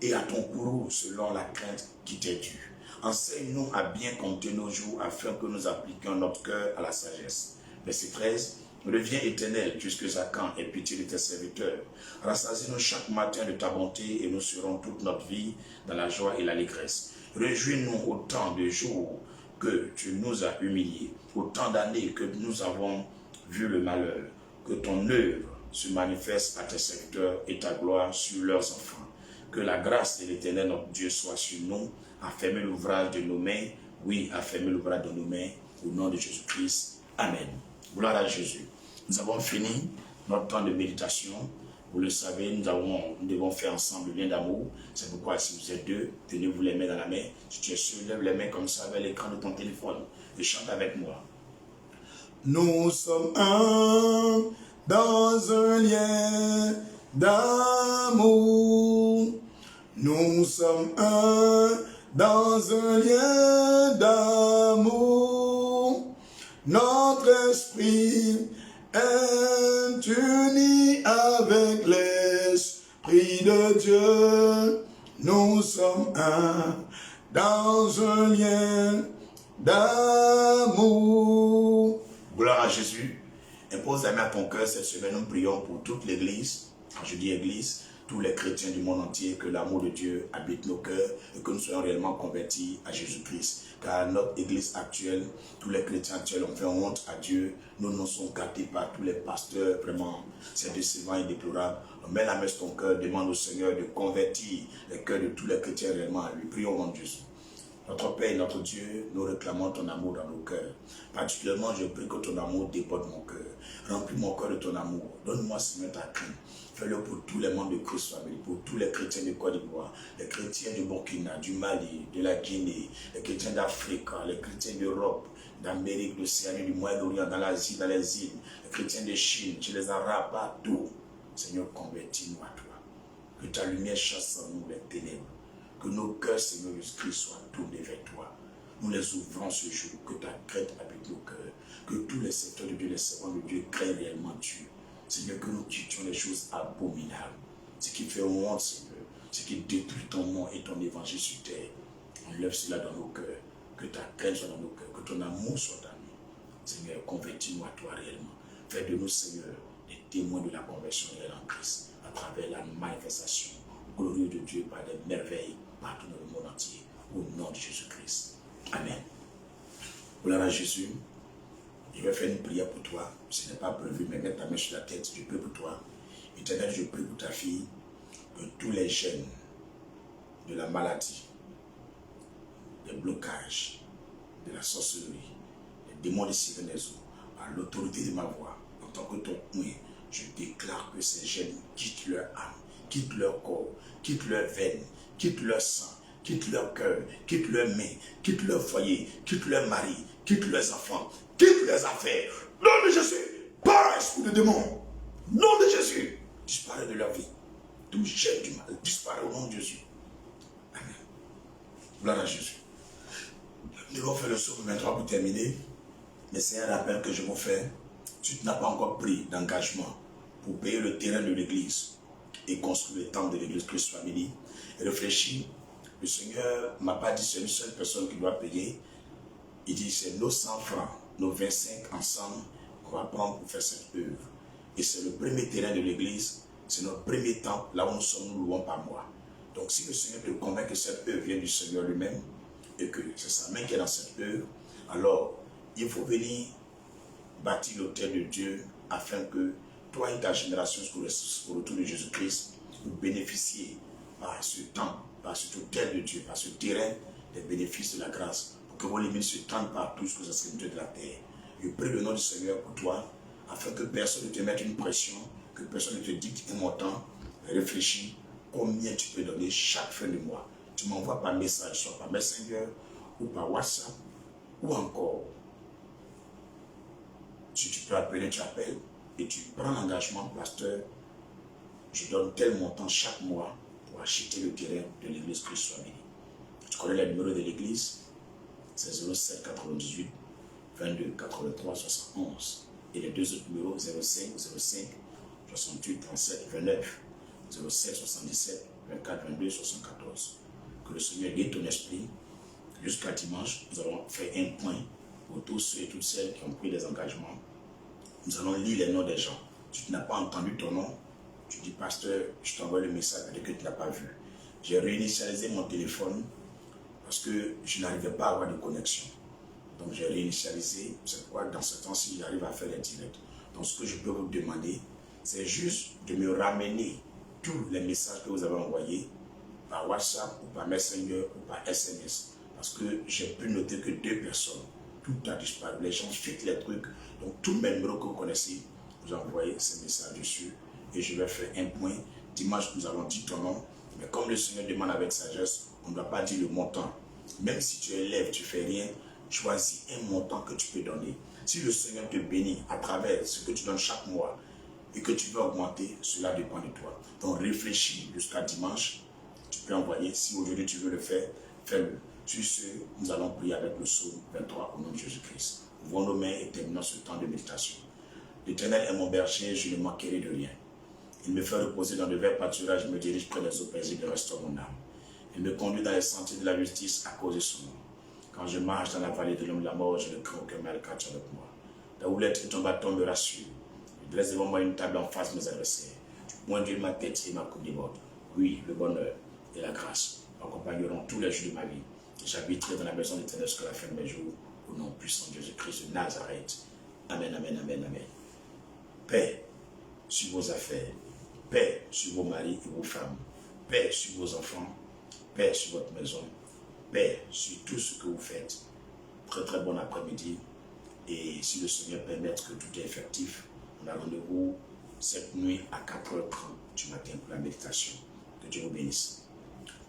et à ton courroux selon la crainte qui t'est due. Enseigne-nous à bien compter nos jours, afin que nous appliquions notre cœur à la sagesse. Verset 13. Reviens éternel, jusque à quand, aie pitié de tes serviteurs. Rassasie-nous chaque matin de ta bonté, et nous serons toute notre vie dans la joie et l'allégresse. Réjouis-nous autant de jours que tu nous as humiliés, autant d'années que nous avons vu le malheur. Que ton œuvre se manifeste à tes serviteurs et ta gloire sur leurs enfants. Que la grâce de l'Éternel notre Dieu soit sur nous. Affermez l'ouvrage de nos mains. Oui, affermez l'ouvrage de nos mains. Au nom de Jésus-Christ. Amen. Gloire à Jésus. Nous avons fini notre temps de méditation. Vous le savez, nous devons faire ensemble le lien d'amour. C'est pourquoi si vous êtes deux, tenez-vous les mains dans la main. Si tu es seul, lève les mains comme ça vers l'écran de ton téléphone et chante avec moi. Nous sommes un dans un lien d'amour. Nous sommes un dans un lien d'amour. Notre esprit est uni avec l'Esprit de Dieu. Nous sommes un dans un lien d'amour. Gloire à Jésus. Impose la main à ton cœur cette semaine. Nous prions pour toute l'église. Quand je dis église, tous les chrétiens du monde entier, que l'amour de Dieu habite nos cœurs et que nous soyons réellement convertis à Jésus-Christ. Car notre église actuelle, tous les chrétiens actuels ont fait honte à Dieu. Nous nous sommes gâtés par tous les pasteurs. Vraiment, c'est décevant et déplorable. Mets la main sur ton cœur, demande au Seigneur de convertir les cœurs de tous les chrétiens réellement à lui. Prions au nom de Jésus. Notre Père et notre Dieu, nous réclamons ton amour dans nos cœurs. Particulièrement, je prie que ton amour déborde mon cœur. Remplis mon cœur de ton amour. Donne-moi, Seigneur, ta crainte. Fais-le pour tous les membres de Christ Family, pour tous les chrétiens de Côte d'Ivoire, les chrétiens du Burkina, du Mali, de la Guinée, les chrétiens d'Afrique, les chrétiens d'Europe, d'Amérique, d'Océanie, du Moyen-Orient, dans l'Asie, dans les îles, les chrétiens de Chine, chez les Arabes, partout. Seigneur, convertis-nous à toi. Que ta lumière chasse en nous les ténèbres. Que nos cœurs, Seigneur Jésus-Christ, soient tournés vers toi. Nous les ouvrons ce jour, que ta crainte habite nos cœurs. Que tous les secteurs de Dieu, les servants de Dieu, craignent réellement Dieu. Seigneur, que nous quittions les choses abominables. Ce qui fait honte, Seigneur. Ce qui détruit ton nom et ton évangile sur terre. Enlève cela dans nos cœurs. Que ta crainte soit dans nos cœurs. Que ton amour soit dans nous. Seigneur, convertis-nous à toi réellement. Fais de nous, Seigneur, des témoins de la conversion réelle en Christ. À travers la manifestation glorieuse de Dieu par des merveilles partout dans le monde entier. Au nom de Jésus-Christ. Amen. Gloire à Jésus. Je vais faire une prière pour toi. Ce n'est pas prévu, mais mets ta main sur la tête. Je prie pour toi. Éternel, je prie pour ta fille. Que tous les gènes de la maladie, des blocages, de la sorcellerie, des démons de sirène des eaux, à l'autorité de ma voix, en tant que ton oint, je déclare que ces gènes quittent leur âme, quittent leur corps, quittent leurs veines, quittent leur sang, quittent leur cœur, quittent leurs mains, quittent leur foyer, quittent leur mari, quittent leurs enfants, quittent leurs affaires. Nom de Jésus, par esprit de démon, nom de Jésus, disparaît de leur vie. Tout gène du mal disparaît au nom de Jésus. Amen. Gloire à Jésus. Nous allons faire le saut 23 pour terminer. Mais c'est un rappel que je vous fais. Si tu n'as pas encore pris d'engagement pour payer le terrain de l'église et construire le temple de l'église Christ Family, réfléchis. Le Seigneur ne m'a pas dit c'est une seule personne qui doit payer. Il dit c'est nos 100 francs, nos 25 ensemble qu'on va prendre pour faire cette œuvre. Et c'est le premier terrain de l'église, c'est notre premier temple, là où nous sommes, nous louons par mois. Donc si le Seigneur te convainc que cette œuvre vient du Seigneur lui-même, et que c'est sa main qui est dans cette œuvre, alors il faut venir bâtir l'autel de Dieu afin que toi et ta génération, au retour de Jésus-Christ, vous bénéficiez par ce temps, par cet autel de Dieu, par ce terrain des bénéfices de la grâce, pour que vos limites se tendent partout jusqu'aux extrémités de la terre. Je prie le nom du Seigneur pour toi, afin que personne ne te mette une pression, que personne ne te dicte un montant. Réfléchis combien tu peux donner chaque fin de mois. Tu m'envoies par message, soit par Messenger ou par WhatsApp, ou encore, si tu peux appeler, tu appelles, et tu prends l'engagement, pasteur, je donne tel montant chaque mois pour acheter le terrain de l'église Christ Family. Tu connais le numéro de l'église, c'est 07 98 22 83 71. Et les deux autres numéros, 05 68 37 29, 07 77 24 22 74. Que le Seigneur guide ton esprit. Jusqu'à dimanche, nous allons faire un point pour tous ceux et toutes celles qui ont pris des engagements. Nous allons lire les noms des gens. Si tu n'as pas entendu ton nom, tu dis, pasteur, je t'envoie le message que tu n'as pas vu. J'ai réinitialisé mon téléphone parce que je n'arrivais pas à avoir de connexion. Donc j'ai réinitialisé. C'est pourquoi dans ce temps-ci, j'arrive à faire les directs. Donc ce que je peux vous demander, c'est juste de me ramener tous les messages que vous avez envoyés par WhatsApp ou par Messenger ou par SMS. Parce que j'ai pu noter que 2 personnes, tout a disparu. Les gens fuient les trucs. Donc tous mes numéros que vous connaissez, vous envoyez ces messages dessus et je vais faire un point. Dimanche, nous allons dire ton nom. Mais comme le Seigneur demande avec sagesse, on ne doit pas dire le montant. Même si tu élèves, tu ne fais rien, choisis un montant que tu peux donner. Si le Seigneur te bénit à travers ce que tu donnes chaque mois et que tu veux augmenter, cela dépend de toi. Donc réfléchis jusqu'à dimanche. Tu peux envoyer. Si aujourd'hui tu veux le faire, fais-le. Sur ce, nous allons prier avec le psaume 23 au nom de Jésus-Christ. Ouvrons nos mains et terminons ce temps de méditation. L'Éternel est mon berger, je ne manquerai de rien. Il me fait reposer dans de verts pâturages, je me dirige près des eaux paisibles et restaure mon âme. Il me conduit dans les sentiers de la justice à cause de son nom. Quand je marche dans la vallée de l'homme de la mort, je ne crains aucun mal car tu es avec moi. Ta houlette et ton bâton me rassurent. Tu dresses devant moi une table en face de mes adversaires. Tu pointes ma tête et ma coupe déborde. Oui, le bonheur et la grâce m'accompagneront tous les jours de ma vie. J'habiterai dans la maison de l'Éternel jusqu'à la fin de mes jours. Au nom puissant de Jésus-Christ de Nazareth. Amen, amen, amen, amen. Paix sur vos affaires. Paix sur vos maris et vos femmes. Paix sur vos enfants. Paix sur votre maison. Paix sur tout ce que vous faites. Très très bon après-midi. Et si le Seigneur permet que tout est effectif, on a rendez-vous cette nuit à 4h30 du matin pour la méditation. Que Dieu vous bénisse.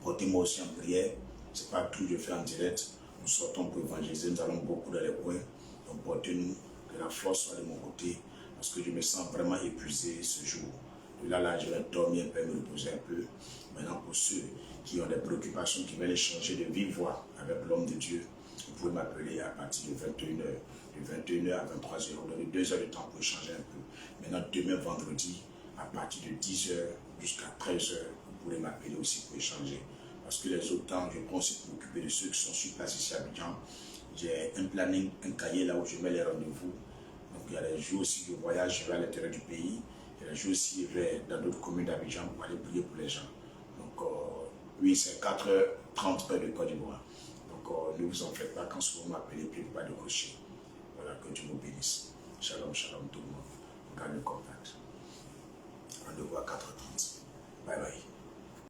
Portez-moi aussi en prière. Ce n'est pas tout je fais en direct. Nous sortons pour évangéliser. Nous allons beaucoup dans les coins. Donc portez-nous. Que la force soit de mon côté. Parce que je me sens vraiment épuisé ce jour. De là, je vais dormir un peu, me reposer un peu. Maintenant, pour ceux qui ont des préoccupations, qui veulent échanger de vive voix avec l'homme de Dieu, vous pouvez m'appeler à partir de 21h. De 21h à 23h, vous donnez 2 heures de temps pour échanger un peu. Maintenant, demain, vendredi, à partir de 10h jusqu'à 13h, vous pourrez m'appeler aussi pour échanger. Parce que les autres temps, je pense aussi pour m'occuper de ceux qui sont sur place ici à Abidjan. J'ai un planning, un cahier là où je mets les rendez-vous. Donc, il y a des jours aussi de voyage, je vais à l'intérieur du pays. Il y a des jours aussi, je vais dans d'autres communes d'Abidjan pour aller prier pour les gens. Donc, oui, c'est 4h30 heures de Côte d'Ivoire. Donc, ne vous en faites pas quand vous m'appelez, puis pas de cocher. Voilà, que Dieu vous bénisse. Shalom, shalom tout le monde. Gardez le contact.